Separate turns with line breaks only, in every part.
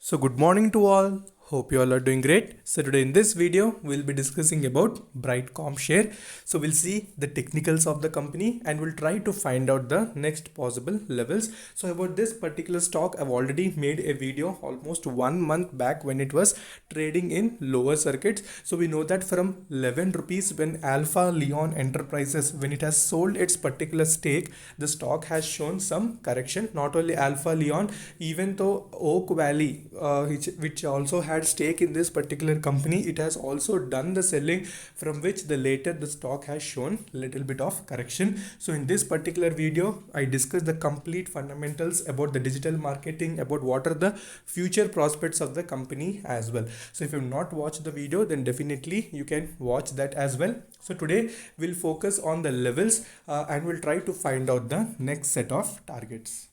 So good morning to all. Hope you all are doing great. So today in this video, we'll be discussing about Brightcom share. So we'll see the technicals of the company and we'll try to find out the next possible levels. So about this particular stock, I've already made a video almost 1 month back when it was trading in lower circuits. So we know that from 11 rupees when Alpha Leon Enterprises, when it has sold its particular stake, the stock has shown some correction. Not only Alpha Leon, even though Oak Valley, which also had stake in this particular company, it has also done the selling, from which the later the stock has shown little bit of correction. So in this particular video, I discussed the complete fundamentals about the digital marketing, about what are the future prospects of the company as well. So if you have not watched the video, then definitely you can watch that as well. So today we'll focus on the levels and we'll try to find out the next set of targets.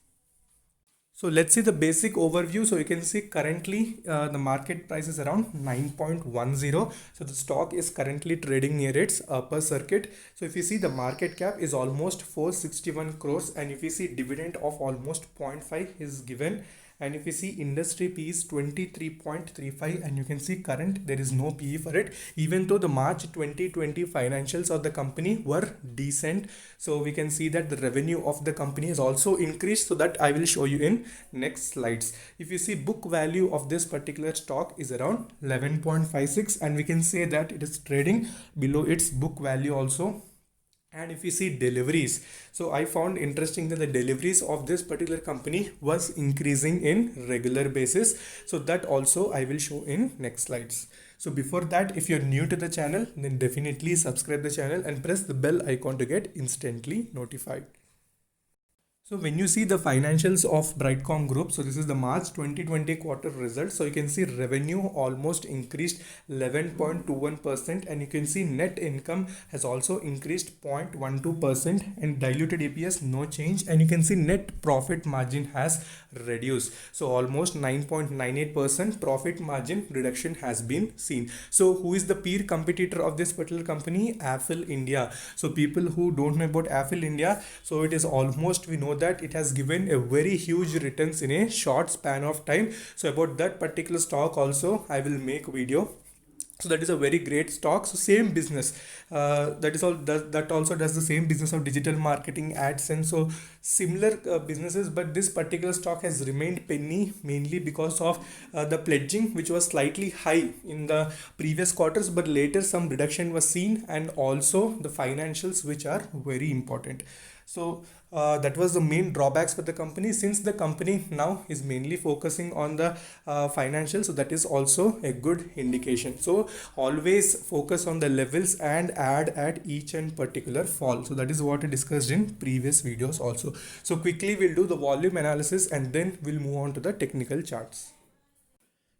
So let's see the basic overview. So you can see currently the market price is around 9.10. So the stock is currently trading near its upper circuit. So if you see the market cap is almost 461 crores, and if you see dividend of almost 0.5 is given, and if you see industry P is 23.35, and you can see current there is no PE for it, even though the March 2020 financials of the company were decent. So we can see that the revenue of the company has also increased, so that I will show you in next slides. If you see book value of this particular stock is around 11.56, and we can say that it is trading below its book value also. And if you see deliveries, so I found interesting that the deliveries of this particular company was increasing in regular basis. So that also I will show in next slides. So before that, if you're new to the channel, then definitely subscribe the channel and press the bell icon to get instantly notified. So when you see the financials of Brightcom Group, so this is the March 2020 quarter results. So you can see revenue almost increased 11.21%, and you can see net income has also increased 0.12%, and diluted EPS no change, and you can see net profit margin has reduced. So almost 9.98% profit margin reduction has been seen. So who is the peer competitor of this particular company? Affle India. So people who don't know about Affle India, so it is almost, we know that it has given a very huge returns in a short span of time. So about that particular stock also I will make video. So that is a very great stock. So same business, that also does the same business of digital marketing, AdSense. So similar businesses, but this particular stock has remained penny mainly because of the pledging, which was slightly high in the previous quarters, but later some reduction was seen, and also the financials, which are very important. So that was the main drawbacks for the company, since the company now is mainly focusing on the financials. So that is also a good indication. So always focus on the levels and add at each and particular fall. So that is what I discussed in previous videos also. So quickly we'll do the volume analysis and then we'll move on to the technical charts.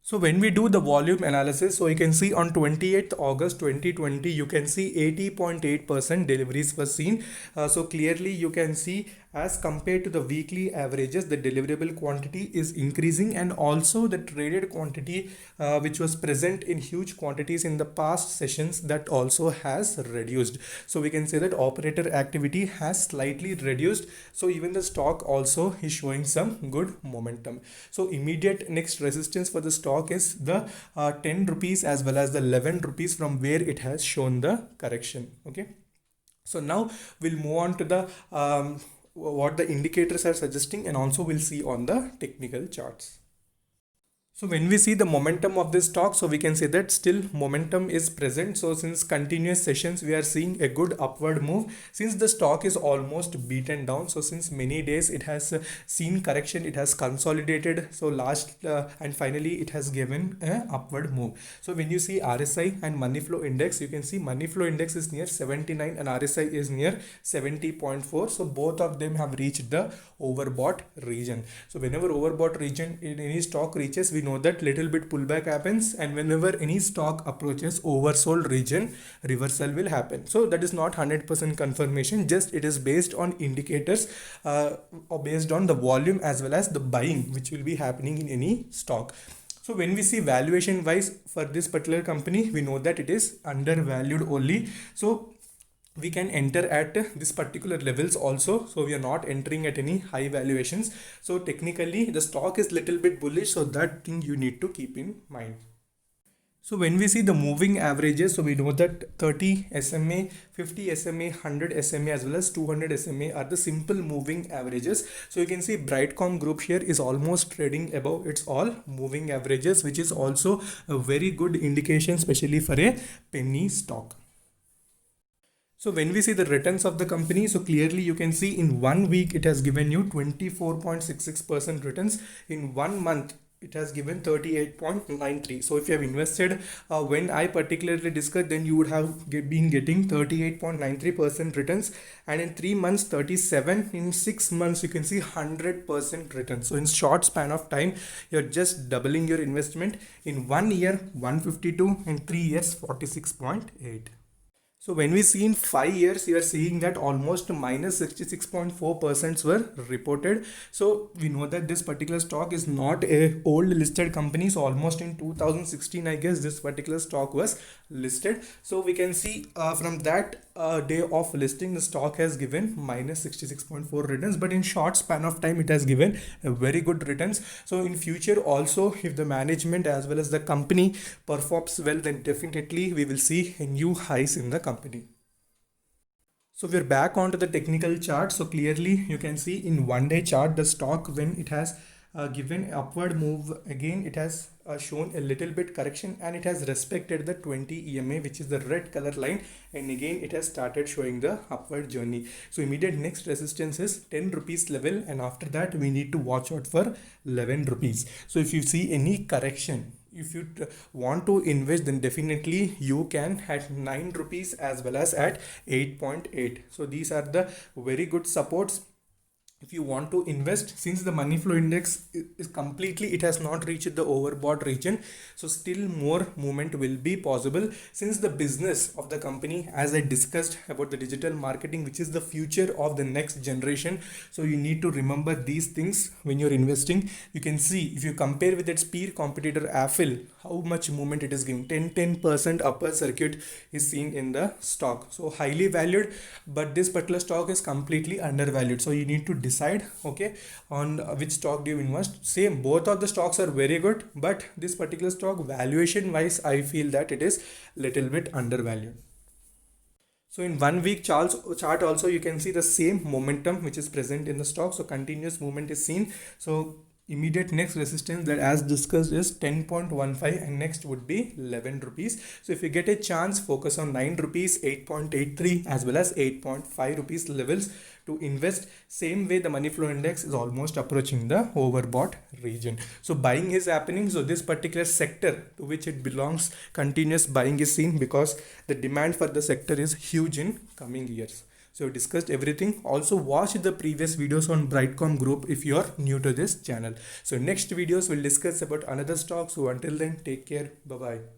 So when we do the volume analysis, so you can see on 28th August 2020, you can see 80.8% deliveries were seen. So clearly you can see, as compared to the weekly averages, the deliverable quantity is increasing, and also the traded quantity, which was present in huge quantities in the past sessions, that also has reduced. So we can say that operator activity has slightly reduced. So even the stock also is showing some good momentum. So immediate next resistance for the stock is the 10 rupees as well as the 11 rupees, from where it has shown the correction. Okay. So now we'll move on to the what the indicators are suggesting, and also we'll see on the technical charts. So when we see the momentum of this stock, so we can say that still momentum is present. So since continuous sessions, we are seeing a good upward move, since the stock is almost beaten down. So since many days it has seen correction, it has consolidated. So last and finally it has given an upward move. So when you see RSI and money flow index, you can see money flow index is near 79 and RSI is near 70.4. So both of them have reached the overbought region. So whenever overbought region in any stock reaches, we know that little bit pullback happens, and whenever any stock approaches oversold region, reversal will happen. So that is not 100% confirmation, just it is based on indicators or based on the volume as well as the buying which will be happening in any stock. So when we see valuation wise for this particular company, we know that it is undervalued only. So we can enter at this particular levels also, so we are not entering at any high valuations. So technically the stock is little bit bullish, so that thing you need to keep in mind. So when we see the moving averages, so we know that 30 SMA, 50 SMA, 100 SMA as well as 200 SMA are the simple moving averages. So you can see Brightcom Group share is almost trading above its all moving averages, which is also a very good indication, especially for a penny stock. So when we see the returns of the company, so clearly you can see in 1 week it has given you 24.66% returns. In 1 month it has given 38.93. So if you have invested when I particularly discussed, then you would have been getting 38.93% returns, and in 3 months 37, in 6 months you can see 100% return. So in short span of time you're just doubling your investment. In 1 year 152, in 3 years 46.8. So when we see in 5 years, you are seeing that almost minus 66.4% were reported. So we know that this particular stock is not a old listed company. So almost in 2016, I guess this particular stock was listed. So we can see from that day of listing, the stock has given minus 66.4 returns, but in short span of time, it has given a very good returns. So in future also, if the management as well as the company performs well, then definitely we will see a new highs in the company. So we're back onto the technical chart. So clearly you can see in 1 day chart, the stock, when it has given upward move, again it has shown a little bit correction, and it has respected the 20 EMA, which is the red color line, and again it has started showing the upward journey. So immediate next resistance is 10 rupees level, and after that we need to watch out for 11 rupees. So if you see any correction, if you want to invest, then definitely you can at 9 rupees as well as at 8.8. So these are the very good supports if you want to invest. Since the money flow index is completely, it has not reached the overbought region, so still more movement will be possible. Since the business of the company, as I discussed about the digital marketing, which is the future of the next generation, so you need to remember these things when you're investing. You can see if you compare with its peer competitor Affle, how much movement it is giving. 10% upper circuit is seen in the stock, so highly valued, but this particular stock is completely undervalued. So you need to decide, okay, on which stock do you invest. Same, both of the stocks are very good, but this particular stock, valuation wise, I feel that it is little bit undervalued. So in 1 week chart also, you can see the same momentum which is present in the stock. So continuous movement is seen. So immediate next resistance, that as discussed, is 10.15, and next would be 11 rupees. So if you get a chance, focus on 9 rupees, 8.83 as well as 8.5 rupees levels to invest. Same way, the money flow index is almost approaching the overbought region, so buying is happening. So this particular sector to which it belongs, continuous buying is seen, because the demand for the sector is huge in coming years. So we discussed everything. Also watch the previous videos on Brightcom Group if you are new to this channel. So next videos will discuss about another stock. So until then, take care. Bye bye.